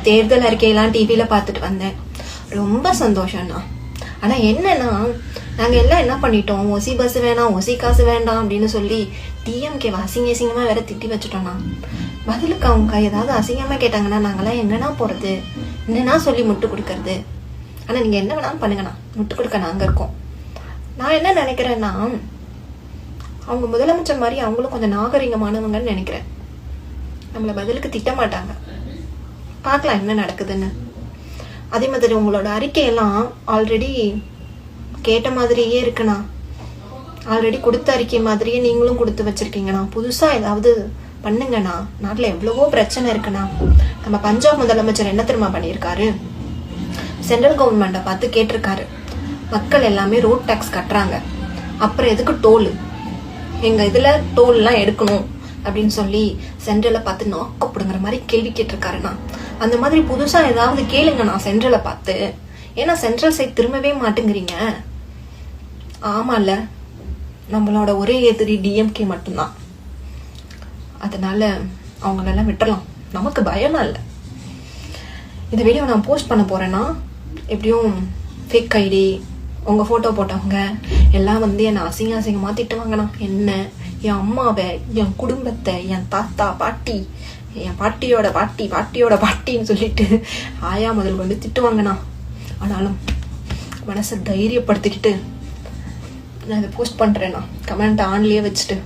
தேர்தல் அறிக்கையெல்லாம் டிவியில பார்த்துட்டு வந்தேன். ரொம்ப சந்தோஷம்ண்ணா. ஆனா என்னன்னா, நாங்க எல்லாம் என்ன பண்ணிட்டோம், ஒசி பஸ் வேணாம், ஒசி காசு வேண்டாம் அப்படின்னு சொல்லி டிஎம்கே அசிங்கமா வேற திட்டி வச்சுட்டோம்னா. பதிலுக்கு அவங்க ஏதாவது அசிங்கமா கேட்டாங்கன்னா நாங்கெல்லாம் எங்கன்னா போறது, என்னன்னா சொல்லி முட்டு கொடுக்கறது. ஆனா நீங்க என்ன வேணாலும் பண்ணுங்கண்ணா, முட்டு கொடுக்க நாங்க இருக்கோம். நான் என்ன நினைக்கிறேன்னா, அவங்க முதலமைச்சர் மாதிரி அவங்களும் கொஞ்சம் நாகரிகமானவங்கன்னு நினைக்கிறேன். நம்மள பதிலுக்கு திட்ட மாட்டாங்க. பார்க்கலாம் என்ன நடக்குதுன்னு. அதே மாதிரி உங்களோட அறிக்கையெல்லாம் ஆல்ரெடி கேட்ட மாதிரியே இருக்குண்ணா. ஆல்ரெடி கொடுத்த அறிக்கை மாதிரியே நீங்களும் கொடுத்து வச்சிருக்கீங்கண்ணா. புதுசா ஏதாவது பண்ணுங்கண்ணா. நாட்டுல எவ்வளவோ பிரச்சனை இருக்குண்ணா. நம்ம பஞ்சாப் முதலமைச்சர் என்ன தெரியுமா பண்ணியிருக்காரு, சென்ட்ரல் கவர்மெண்ட்டை பார்த்து கேட்டிருக்காரு, மக்கள் எல்லாமே ரோட் டேக்ஸ் கட்டுறாங்க, அப்புறம் எதுக்கு டோல், எங்க இதுல டோல் எல்லாம் எடுக்கணும் அப்படின்னு சொல்லி சென்ட்ரலை பார்த்து நாக்கப்படுங்கிற மாதிரி கேள்வி கேட்டிருக்காருண்ணா. அந்த மாதிரி புதுசா ஏதாவது கேளுங்கண்ணா சென்ட்ரலை பார்த்து. ஏன்னா சென்ட்ரல் சைட் திரும்பவே மாட்டேங்கிறீங்க. ஆமால, நம்மளோட ஒரே எதிரி டிஎம்கே மட்டும்தான். அதனால அவங்களெல்லாம் விட்டுறலாம், நமக்கு பயம்லாம் இல்லை. இந்த வீடியோ நான் போஸ்ட் பண்ண போறேன்னா, எப்படியும் ஃபேக் ஐடி உங்க போட்டோ போட்டவங்க எல்லாம் வந்து என்னை அசிங்கமா திட்டுவாங்கண்ணா. என்ன, என் அம்மாவை, என் குடும்பத்தை, என் தாத்தா பாட்டி, என் பாட்டியோட பாட்டி பாட்டியோட பாட்டின்னு சொல்லிட்டு ஆயா முதல் கொண்டு திட்டுவாங்கண்ணா. ஆனாலும் மனசை தைரியப்படுத்திக்கிட்டு நான் இதை போஸ்ட் பண்றேண்ணா. கமெண்ட் ஆன்லயே வச்சுட்டு